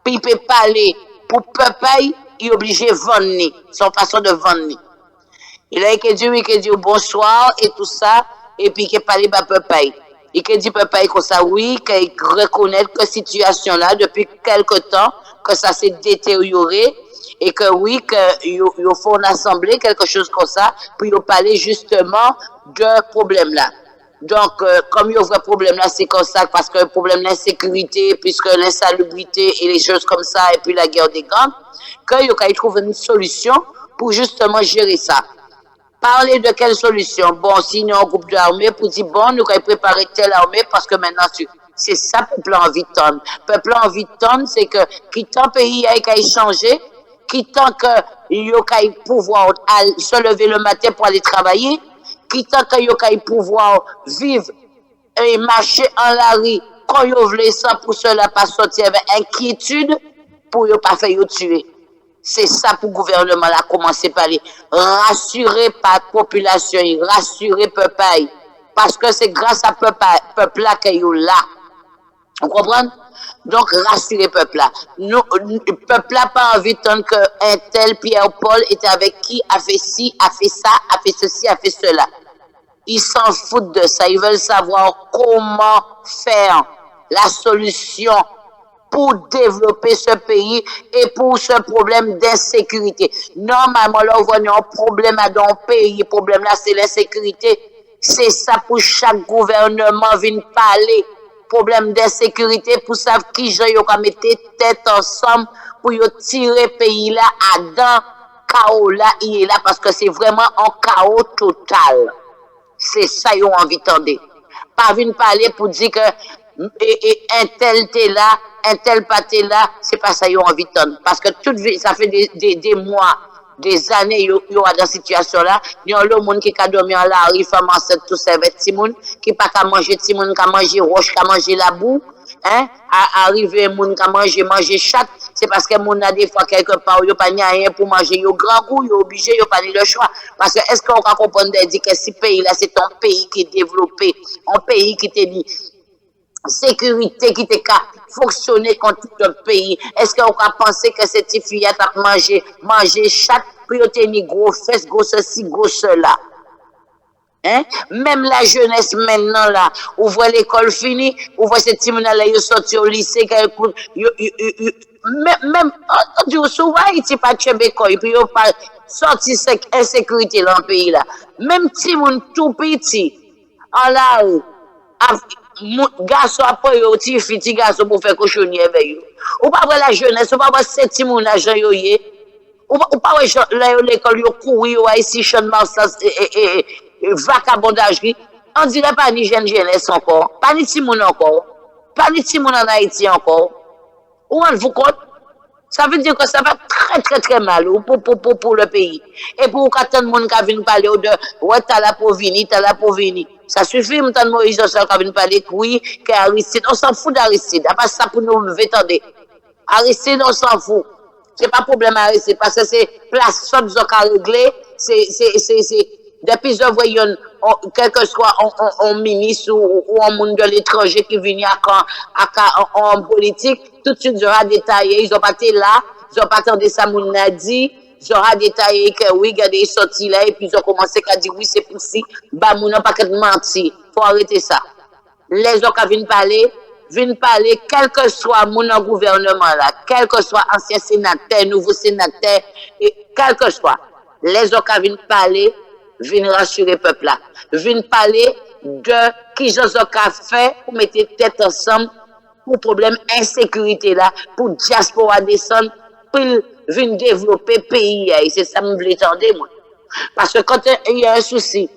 puis ils peuvent parler, pour peuple, il est obligé de vendre, son façon de vendre. Il a dit bonsoir et tout ça, et puis il a parlé de peuple. Il a dit peuple comme ça, oui, qu'il reconnaît que la situation là, depuis quelque temps, que ça s'est détérioré, et que oui, qu'il faut une assemblée, quelque chose comme ça, puis il parler justement de problème là. Donc, comme il y a un vrai problème là, c'est comme ça, parce que le problème de l'insécurité, puisque l'insalubrité et les choses comme ça, et puis la guerre des gangs, qu'il y trouve une solution pour justement gérer ça. Parler de quelle solution? Bon, s'il y a un groupe d'armée pour dire, bon, nous allons préparer telle armée parce que maintenant, c'est ça que le peuple a envie de tendre. Le peuple a envie de tendre, c'est que, qui tant le pays a changé, qui tant qu'il y a pouvoir se lever le matin pour aller travailler, qui tant qu'il y a pouvoir vivre et marcher en la rue, quand ils veulent ça pour cela pas sortir avec inquiétude, pour ne pas faire tuer. C'est ça pour le gouvernement là, commencer par les rassurer par la population, rassurer le peuple. Parce que c'est grâce à peuple là qu'il est là. Vous comprenez? Donc, rassurer le peuple là. Le peuple là pas envie de qu'un tel Pierre-Paul était avec qui, a fait ci, a fait ça, a fait ceci, a fait cela. Ils s'en foutent de ça. Ils veulent savoir comment faire la solution pour développer ce pays et pour ce problème d'insécurité. Normalement, là, on voit un problème dans le pays. Le problème là, c'est l'insécurité. C'est ça pour chaque gouvernement vient parler. Problème d'insécurité pour savoir qui j'ai mettre tête ensemble pour tirer le pays là à dans chaos là, il est là parce que c'est vraiment un chaos total. C'est ça qu'ils ont envie d'entendre. Pas venir parler pour dire que un tel t'es là, un tel pas t'es là, c'est pas ça qu'ils ont envie d'entendre. Parce que ça fait des mois, des années, ils sont dans cette situation-là. Il y a le monde qui a dormi en la rue, femme enceinte, tout ça, avec Timoun, qui n'a pas qu'à manger Timoun, qui a mangé roche, qui a mangé la boue. Hein? Arrivé, moun qui a mangé chat, c'est parce que moun a des fois quelque part, il n'y a pas rien pour manger, il y a grand goût, il y a obligé, il n'y a pas le choix. Parce que est-ce qu'on va comprendre que si pays là, c'est un pays qui est développé, un pays qui est dit, sécurité qui te fonctionner contre tout le pays. Est-ce qu'on a pensé que cette fille a manger chaque priorité ni gros fesses, gros ceci, gros cela? Hein? Même la jeunesse maintenant là, ouvre l'école finie, ouvre ces petits là, ils sortent au lycée, même, on dit, souvent, ils pas de bécoy, puis ils pas sorti cette insécurité dans le pays là. Même si moun tout petit, en la rue, garçon après yo, petit garçon pour faire cochonnier avec eux. Ou pas voir la jeunesse, ou pas voir ces petits moun là, ou pas voir l'école, yo courir, ou ici, champ de Marseille, et vagabondagerie. On dirait pas ni jeunesse encore, pas ni Timoun encore, pas ni Timoun en Haïti encore. Ou on vous compte? Ça veut dire que ça va très mal pour le pays. Et pour tant de monde qui vient parler de ouais, t'as la pauvreté. Ça suffit, m'entendre Moïse qui vient parler oui, qu'Aristide, on s'en fout d'Aristide. Après ça pour nous lever, attendez. Aristide, on s'en fout. C'est pas problème Aristide parce que c'est place soit qu'ils ont réglé, c'est depuis je voyons quel que soit un ministre ou un monde de l'étranger qui vient en politique, tout de suite, j'aurai détaillé, ils ont pas été là, ils ont pas attendu ça, mon a dit, j'aurai détaillé que oui, regardez, ils sont sortis là, et puis ils ont commencé à dire oui, c'est possible, bah, mon n'a pas qu'à mentir, faut arrêter ça. Les gens qui viennent parler, quel que soit mon gouvernement là, quel que soit ancien sénateur, nouveau sénateur, et quel que soit, les gens qui viennent parler, viennent rassurer le peuple là, viennent parler de qui j'en fait pour mettre tête ensemble pour problème insécurité là, pour diaspora descendre, pour venir développer le pays. C'est ça que je voulais entendre, moi. Parce que quand il y a un souci,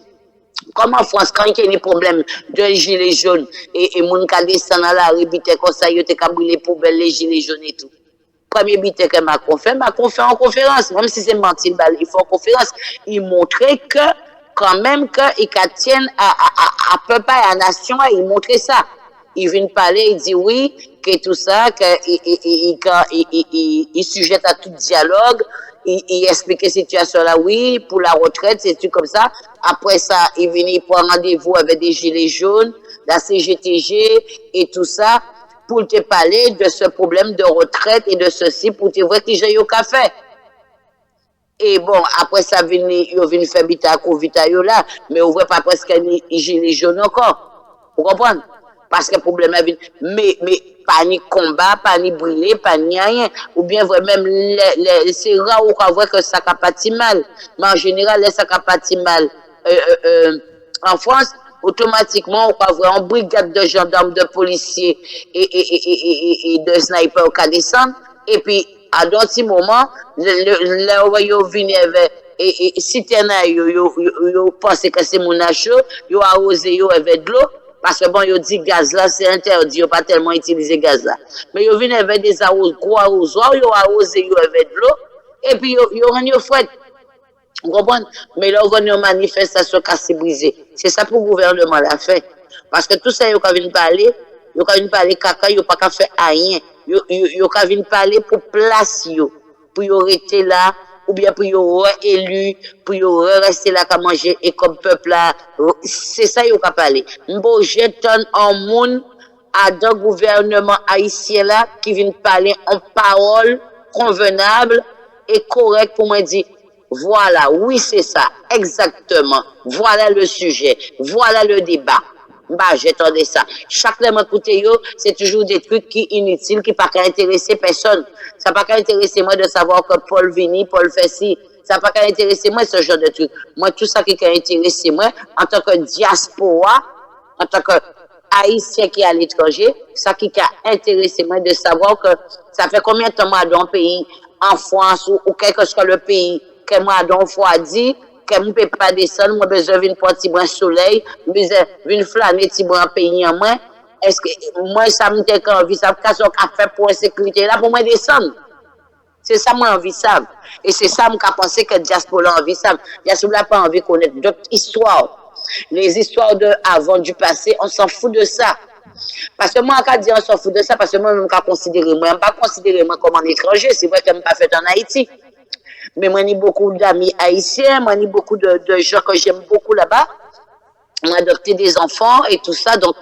comme en France, quand il y a des problèmes de gilets jaunes, et mon cas descend dans la rue, comme ça, il y a brûler les poubelles, les gilets jaunes et tout. Premier bité que Macron fait en conférence, même si c'est menti, il faut en conférence, il montrait que, quand même, qu'il tienne à peuple et à la nation, il montrait ça. Il vient parler, il dit oui, que tout ça, il sujette à tout dialogue, il explique la situation là, oui, pour la retraite, c'est tout comme ça. Après ça, il vient, il prend rendez-vous avec des gilets jaunes, la CGTG et tout ça, pour te parler de ce problème de retraite et de ceci, pour te voir que j'ai eu café. Et bon, après ça, il vient faire bita là, mais on voit pas presque les gilets jaunes encore. Vous comprenez? Parce que le problème est mais pas ni combat, pas ni brûler, pas ni rien. Ou bien même c'est rare où on voit que ça n'a pas si mal. Mais en général, ça n'a pas si mal. En France, automatiquement, on va voir une brigade de gendarmes, de policiers et de snipers au cas descendre. Et puis, à d'autres moments, là où ils viennent et si tu pensent que c'est mon achat, ils arrosé avec de l'eau. Parce que bon, ils dit gaz là, c'est interdit, ils pas tellement utilisé gaz là. Mais ils viennent avec des gros arrosoirs, ils arrosé avec de l'eau, et puis ils rendent fouette. Vous comprenez? Mais là, on a une manifestation cassée brisée. C'est ça pour le gouvernement l'a fait. Parce que tout ça, ils viennent parler caca, ils pas faire rien. Ils viennent parler pour place, pour y rester là, ou bien pour y élu, pour y rester là, qu'à manger, et comme peuple là, c'est ça, ils ont parlé. M'bo, j'étonne en monde, à d'un gouvernement haïtien là, qui vient parler en parole convenable et correcte pour me dire, voilà, oui, c'est ça, exactement. Voilà le sujet, voilà le débat. Bah, j'attendais ça. Chaque fois que c'est toujours des trucs qui inutiles, qui pas intéresser personne. Ça pas intéresser moi de savoir que Paul Vini, Paul fait ci. Ça pas intéresser moi ce genre de trucs. Moi, tout ça qui a intéressé moi, en tant que diaspora, en tant que haïtien qui est à l'étranger, ça qui a intéressé moi de savoir que ça fait combien de temps moi dans le pays, en France ou quel que soit le pays, que moi dans le dit, que je ne peux pas descendre, moi besoin d'une porte de soleil, besoin d'une flâner un pays en moins. Est-ce que moi ça me fait envie ça qu'est-ce qu'on a fait pour la sécurité là pour moi descendre. C'est ça moi envie ça. Et c'est ça que je pense que diaspora envie ça. Diaspora n'a pas envie de connaître d'autres histoires. Les histoires de avant du passé, on s'en fout de ça. Parce que moi, quand je dis on s'en fout de ça, parce que moi, je ne me pas considérer moi comme un étranger, c'est vrai que je ne pas fait en Haïti. Mais moi, j'ai beaucoup d'amis haïtiens, moi, j'ai beaucoup de gens que j'aime beaucoup là-bas. On a adopté des enfants et tout ça. Donc,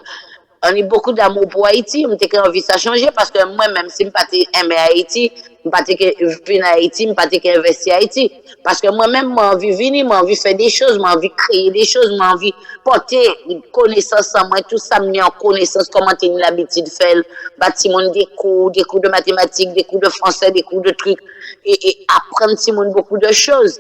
on a beaucoup d'amour pour Haïti, on a envie de ça changer parce que moi-même, si je ne aimé Haïti, je ne venir à Haïti, je ne investir à Haïti. Parce que moi-même, j'ai envie de venir, j'ai envie de faire des choses, j'ai envie de créer des choses, j'ai envie de porter connaissance en moi, tout ça, mis en connaissance, comment tu as l'habitude de faire, bâtiment des cours de mathématiques, des cours de français, des cours de trucs, et apprendre Simone beaucoup de choses.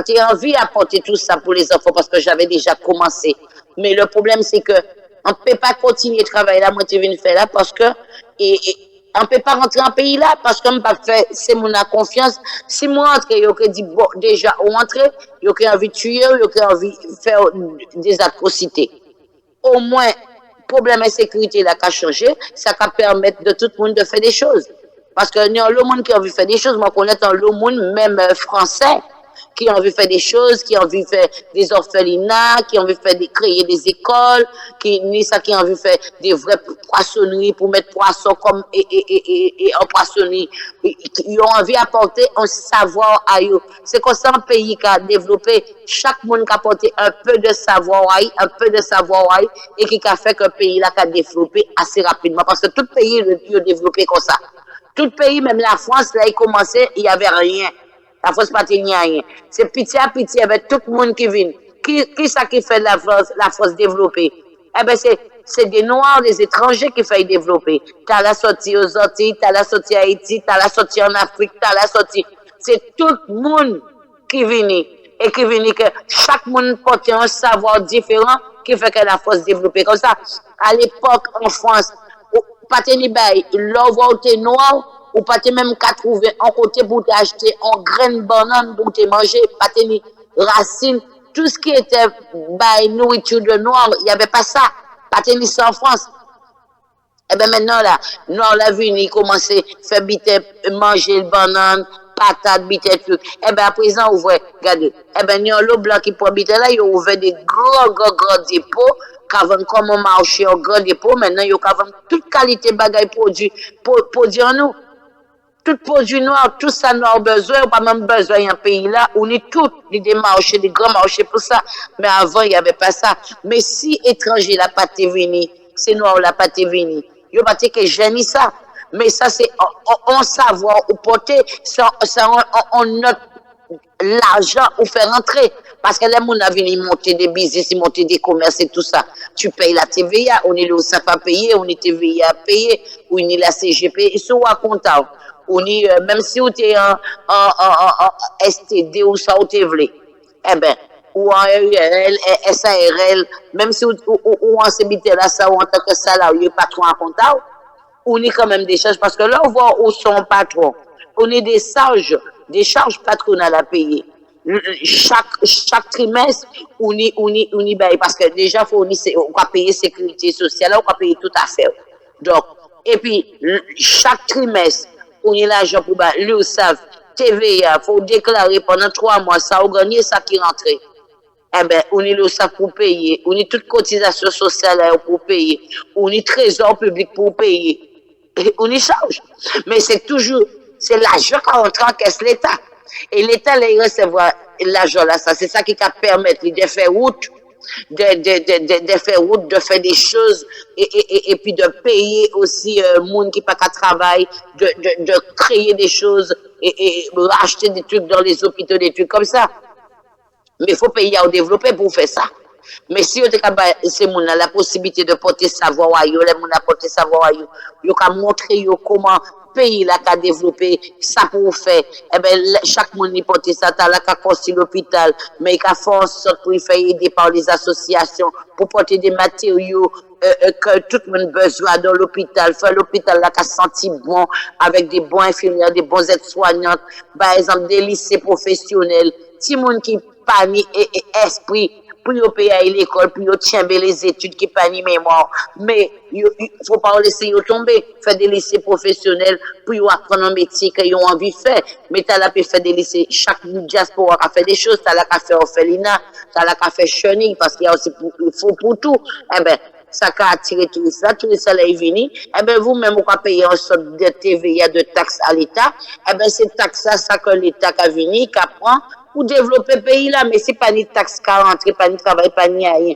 J'ai envie d'apporter tout ça pour les enfants parce que j'avais déjà commencé. Mais le problème, c'est que on ne peut pas continuer de travailler là, moi je viens de faire là parce que on ne peut pas rentrer en pays là parce que on pas fait c'est mon confiance. Si moi rentre, yo que dit bon déjà on rentre, yo que envie de tuer, yo que envie de faire des atrocités. Au moins problème de sécurité là qu'a changé, ça va permettre de tout le monde de faire des choses. Parce que nous le monde qui a envie de faire des choses, moi connais le monde même français qui ont envie de faire des choses, qui ont envie de faire des orphelinats, qui ont envie de faire créer des écoles, qui ont envie de faire des vraies poissonneries pour mettre poissons comme et en poissonnerie. Ils ont envie d'apporter un savoir à eux. C'est comme ça un pays qui a développé, chaque monde qui a apporté un peu de savoir et qui a fait qu'un pays là qui a développé assez rapidement. Parce que tout pays a développé comme ça. Tout pays, même la France, là, il commençait, il n'y avait rien. La France pas rien. C'est petit à petit avec tout le monde qui vient. Qui ça qui fait la France développer? Eh ben c'est des Noirs, des étrangers qui fait développer. T'as la sortie aux Antilles, t'as la sortie à Haïti, t'as la sortie en Afrique, t'as la sortie. C'est tout le monde qui vient et qui vient que chaque monde porte un savoir différent qui fait que la France développer comme ça. À l'époque en France, pas tenir bail, l'envoi noir. Ou pas même qu'à trouver un côté pour t'acheter en graine banane pour te manger, pas tenir racine, tout ce qui était nourriture de noir, il n'y avait pas ça. Pas tenir ça en France. Et bien maintenant là, noir la vie, il commence à faire manger le banane, patate, bité, truc. Et bien à présent, ouvrez, regardez. Et bien, il y a l'eau blanc qui peut bité là, il ouvert des gros dépôts. Qu'avant comme on marchait en grand dépôt, maintenant, il y a toute qualité bagaille produit en nous. Tout produit noir, tout ça noir besoin, ou pas même besoin un pays là, on est tout, des marchés, des grands marchés pour ça. Mais avant, il n'y avait pas ça. Mais si étranger la pâte vini, c'est noir la pâte vini, il n'y a pas que génie ça. Mais ça, c'est on savoir ou porter, ça on note l'argent ou faire rentrer. Parce que les gens viennent monter des business, monter des commerces et tout ça. Tu payes la TVA, on est le SAF à payer, on est TVA à payer, on est la CGP, ils sont à comptable. On est, même si on est en STD ou ça, on est vlé. Eh ben, ou en URL, SARL, même si ou en CBT là, ça, ou en tant que salarié, patron à comptable, on est quand même des charges, parce que là, on voit où sont patrons. On est des charges patronales à payer. Chaque trimestre, on y baille, parce que déjà, on va payer sécurité sociale, on va payer tout à fait. Donc, et puis, chaque trimestre, on y l'argent pour l'URSSAF, TVA, il faut déclarer pendant 3 mois, ça, on gagne ça qui rentre. Eh ben, on est l'URSSAF pour payer, on est toute cotisation sociale pour payer, on est trésor public pour payer, on y charge. Mais c'est l'argent qui rentre en caisse l'État. Et l'État, là, il recevoir l'argent là, ça, c'est ça qui va permettre de faire route, de faire des choses, et puis de payer aussi, monde qui pas qu'à travailler, de créer des choses, et racheter des trucs dans les hôpitaux, des trucs comme ça. Mais il faut payer à développer pour faire ça. Mais si c'est la possibilité de porter savoir à eux, les gens porter savoir à eux, ils ont montrer comment pays là qui a développé ça pour faire. Eh ben chaque monde y porter ça, t'as là qui a construit l'hôpital, mais il a fait en sorte pour y faire aider par les associations pour porter des matériaux que tout le monde a besoin dans l'hôpital, faire l'hôpital là qui a senti bon avec des bons infirmières, des bons aides-soignantes, par exemple des lycées professionnels, si monde qui panique et esprit pour yo payer à l'école, pour yo tiens les études qui pas ni mémoire. Mais il faut pas laisser yo tomber, faire des lycées professionnels pour yo apprendre un métier que yo envie de faire. Mais t'as là pour faire des lycées, chaque diaspora a fait des choses, t'as là qu'à faire orphelinat, t'as là qu'à faire chenille, parce qu'il y a aussi il faut pour tout. Eh ben, ça a attiré tout ça là est venu. Eh ben, vous-même, vous pouvez payer une sorte de TVA, de taxes à l'État. Eh ben, c'est taxe ça que l'État a venu, qui prend pour développer le pays là, mais c'est pas ni taxe qui rentre, pas ni travail, pas ni rien.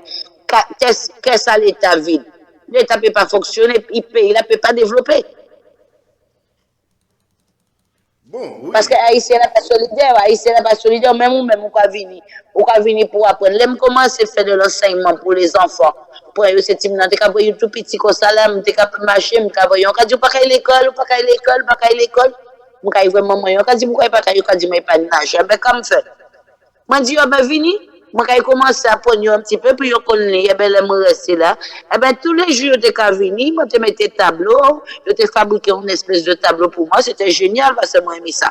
Qu'est-ce que l'État vide? L'État ne peut pas fonctionner, le pays ne peut pas développer. Bon, oui. Parce que Haïtien n'est pas solidaire, Haïtien n'est pas solidaire, même on va venir pour apprendre. L'aime commence à faire de l'enseignement pour les enfants. Pour eux, c'est timide, t'es capable tout petit comme ça là, t'es capable de marcher, t'es capable, on va dire pas qu'à l'école, pas qu'à l'école, pas qu'à l'école. On va vraiment moyen, on va dire pourquoi pas qu'à l'école, on va dire mais pas de nage, ben comme fait. Moi dis ben vini, moi quand commencer à prendre un petit peu puis yo connaît, ben là me rester là. Eh ben tous les jours de quand venir, moi te mettais tableau, je te fabriquer une espèce de tableau pour moi, c'était génial parce que moi aimé ça.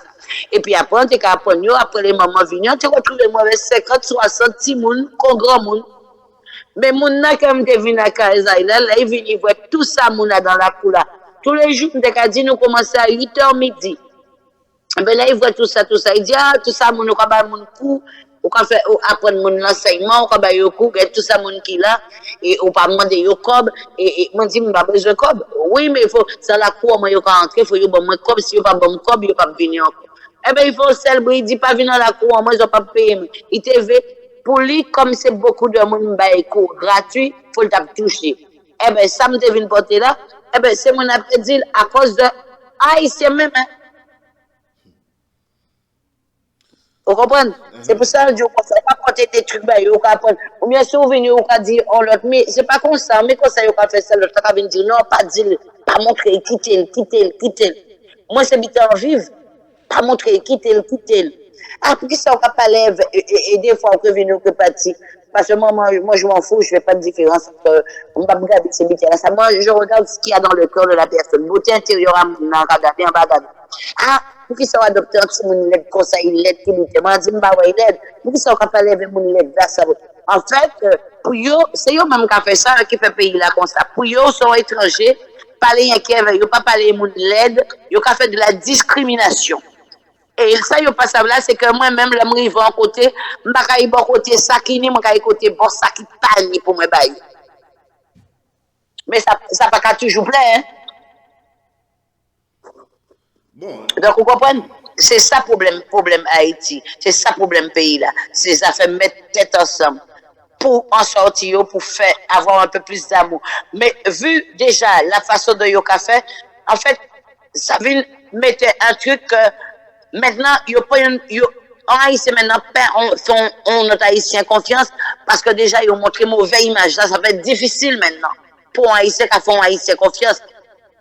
Et puis après tu apprendre, après les mamans venir, tu retrouves moi avec 50 60 petits moun, con grand moun. Mais moun na quand te vinn à Kazaï là, il vient voir tout ça moun là dans la cour là. Tous les jours, on dit nous commencer à 8h midi. Ben là, il voit tout ça, il dit, ah, tout ça, mon ou kaba mon coup, ou ka fait apprendre mon enseignement, ou kaba yo coup, tout ça, mon qui là, et ou pas demander yo cob, et mon dit, m'pas besoin cob. Oui, mais il faut, ça la cour, moi, yo ka entrer, il faut yo bon cob, si yo pas bon cob, yo pas venir encore. Eh ben, il faut célébrer, il dit, pas venir dans la cour, moi, ils ont pas payé. Il te veut, pour lui, comme c'est beaucoup de monde, bah, cours gratuit, faut le toucher. Eh ben, ça me devine porter là, eh ben, c'est mon après dit, à cause de, haïtien même, hein. Vous comprenez? C'est pour ça que je ne peux pas porter des trucs, ou bien si vous venez, vous dire, oh l'autre, mais c'est pas comme ça, mais comme ça, vous fait ça, l'autre, vous venir dire, non, pas dire, pas montrer, quitter. Moi, c'est bien en vivre, pas montrer, quitter. Ah, pour qui ça, on va parler, et des fois, on peut venir, on peut partir. Parce que moi, je m'en fous, je fais pas de différence entre, on va regarder ces métiers-là. Moi, je regarde ce qu'il y a dans le cœur de la personne. Beauté intérieure, on va regarder, on va regarder. Ah, pour qui ça va adopter un petit monde l'aide comme ça, il l'aide qui lui demande, dit, bah ouais, il l'aide. Pour qui ça va parler avec mon l'aide là, ça en fait, pour eux, c'est eux même qui fait ça, qui fait pays là comme ça. Pour eux, sont étrangers, parler un qui veut, pas parler mon l'aide, ils ont fait de la discrimination. Et ça, yo pas ça là, c'est que moi-même, là, je vais en côté, je ne vais pas côté sakini, je vais côté bon sakitani pour me bailler. Mais ça pas qu'à toujours plaire, hein. Bon. Donc, vous comprenez? C'est ça problème Haïti. C'est ça problème pays là. C'est ça fait mettre tête ensemble pour en sortir, pour faire avoir un peu plus d'amour. Mais vu déjà la façon de yo fait, en fait, ça vient mettre un truc maintenant, en Haïtien maintenant, on notre Haïtien confiance parce que déjà, ils ont montré mauvaise image. Là, ça va être difficile maintenant pour un Haïtien qui a fait un Haïtien confiance.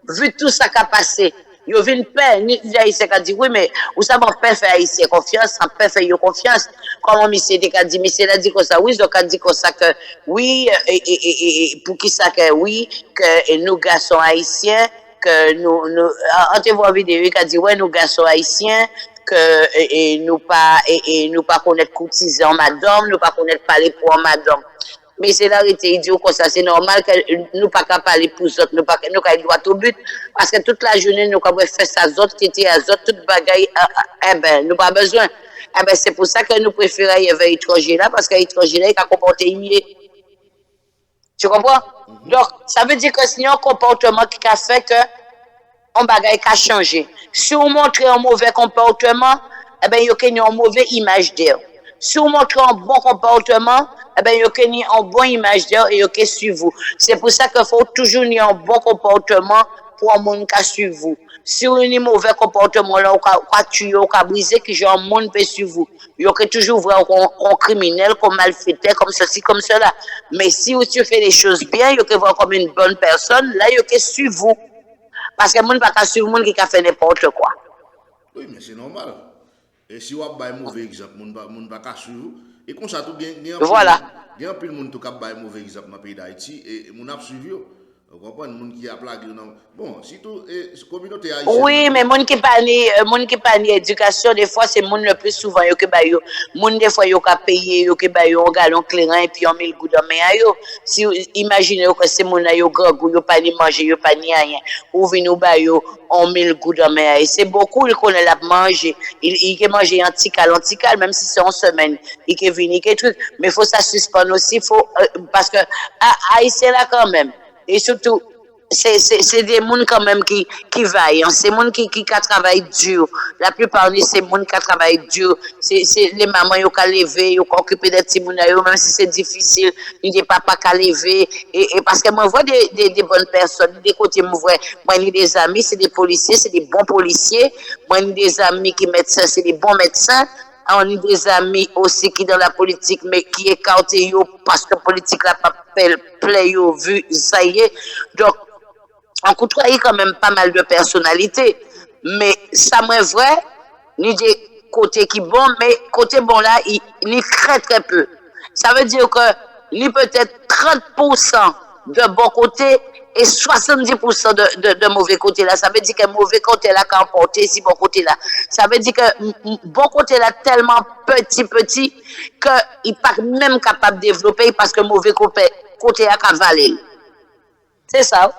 Vu tout ça qui a passé, ils ont vu une paix. Ni Haïtien qui a dit, oui, mais vous savez, on peut faire Haïtien confiance, on peut faire confiance. Comment monsieur a dit, monsieur a dit comme ça, oui, donc a dit comme ça que, oui, et pour qui ça que, oui, que nous, garçons haïtiens, que nous, on te voit vidéo qui a dit, ouais, nous, garçons haïtiens, que, nous pas connaître courtiser en madame, nous pas connaître parler pour madame. Mais c'est l'arrêté idiot comme ça, c'est normal que nous pas qu'à parler pour autres, nous pas droit au but, parce que toute la journée, nous avons fait ça, autres qui étaient à autres, toute bagaille, eh ben, nous pas besoin. Eh ben, c'est pour ça que nous préférons y avoir étranger là, parce que l'étranger là, il a comporté humilié. Tu comprends? Donc, ça veut dire que c'est un comportement qui a fait que, on bagaille qui a changé. Si on montre un mauvais comportement, eh ben, il y a une mauvaise image d'elle. Si on montre un bon comportement, eh ben, il y a une bonne image d'elle et il y a suivre vous. C'est pour ça qu'il faut toujours avoir un bon comportement pour un monde qui suivre vous. Si vous avez un mauvais comportement, là, on tuer, on briser, que genre, un monde peut suivre vous. Il y a toujours voir un criminel, comme malfaiteur, comme ceci, comme cela. Mais si tu fais les choses bien, il y a voir comme une bonne personne, là, il y a suivre vous. Parce que le monde ne peut pas suivre le monde qui a fait n'importe quoi. Oui, mais c'est normal. Et si vous avez un mauvais exemple, le monde ne peut pas suivre. Et comme ça, tout bien, voilà. Il y a un peu de monde qui a un mauvais exemple dans le pays d'Haïti et le monde a suivi. Vous comprenez, le monde qui a plagué. Bon, surtout, la communauté haïtienne. Oui, mais le monde qui pas ni éducation, des fois, c'est le monde le plus souvent. Le monde, des fois, il a payé, il a un galon clairin et puis on met le goût dans main. Si imaginez que c'est mon yo grand goût, il pas ni manger, il pas ni rien. Ou vient on met le goût dans main. Et c'est beaucoup, il connaît la manger. Il peut manger antical, même si c'est en semaine. Il peut venir, quelque truc. Mais il faut ça suspendre aussi, parce que, Haïtien là quand même. Et surtout, c'est des gens quand même qui vaillent, c'est des gens qui travaillent dur. La plupart de ces gens qui travaillent dur, c'est les mamans qui ont levé, qui ont occupé des petits gens, même si c'est difficile, il y a des papas qui ont levé. Et parce que moi, je vois des bonnes personnes, des côtés, moi, j'ai des amis, c'est des policiers, c'est des bons policiers. Moi, j'ai des amis qui sont médecins, c'est des bons médecins. On a des amis aussi qui dans la politique, mais qui écartent parce que la politique n'a pas plaît, vu, ça y est. Donc, on côtoie quand même pas mal de personnalités. Mais ça, moi, vrai, ni des côtés qui bon, mais côté bon là, il est très très peu. Ça veut dire que ni peut-être 30% de bon côté et 70% de mauvais côté là. Ça veut dire que mauvais côté là qu'a emporté si bon côté là. Ça veut dire que bon côté là tellement petit qu'il n'est pas même capable de développer parce que mauvais côté a cavalé. C'est ça.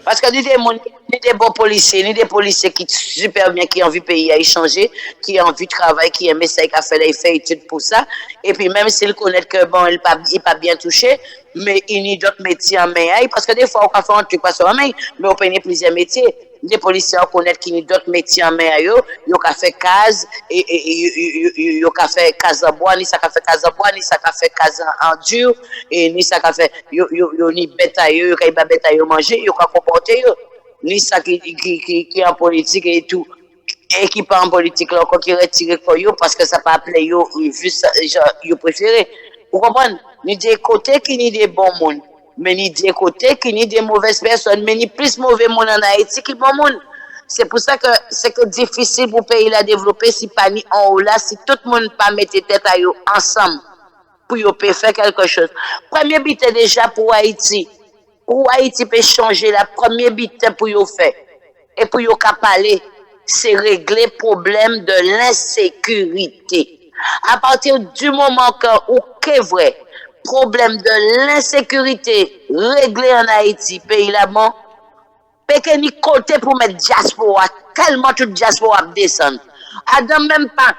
Parce que ni des bons policiers, ni des policiers qui super bien, qui ont envie de payer à échanger, qui ont envie de travailler, qui aiment ça, qui a fait études pour ça. Et puis même s'ils connaissent que bon, il n'est pas bien touché, mais il y a d'autres métiers en main. Parce que des fois, on fait un truc pas sur la main, mais on peut y plusieurs métiers. Des policiers connaissent qu'il y a d'autres métiers en main. Ils ont fait case, ils ont fait case en bois, ni ça fait case en bois, ni ça fait case en dur, et ni ça fait, ni bétail, ils ont bétail manger, ils ont comporter, ni ça qui est en politique et tout. Et qui pas en politique là encore qui retire pour eux parce que ça pas appelé eux vu ça genre préféré. Vous comprenez? Ni des côtés qui ni des bons monde, mais ni des côtés qui ni des mauvaises personnes, mais ni plus mauvais monde en Haïti qui bon monde. C'est pour ça que c'est que difficile pour pays la développer si pas ni en haut là, si tout le monde pas mettre tête à eux ensemble pour yo peut faire quelque chose. Premier but déjà pour Haïti. Pour Haïti peut changer la première but pour yo faire et pour yo parler c'est régler le problème de l'insécurité. À partir du moment que, ok, vrai, problème de l'insécurité réglé en Haïti, pays là, bon, peut ni côté pour mettre diaspora, tellement toute diaspora descend. Adam même pas,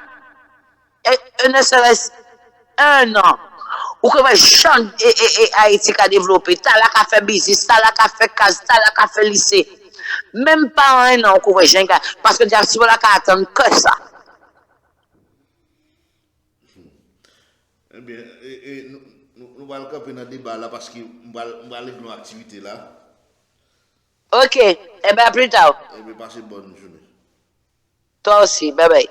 ne serait-ce un an, ou que champ et Haïti a développé, t'as là qu'a fait business, t'as là qu'a fait case, t'as là qu'a fait lycée. Même pas un an qu'on va jouer parce que diaspora là qu'a attendre que ça. Eh bien, nous allons camper dans le débat là parce que nous allons aller dans l'activité là. Ok, et bien plus tard. Et bien, passez bonne journée. Toi aussi, bye bye.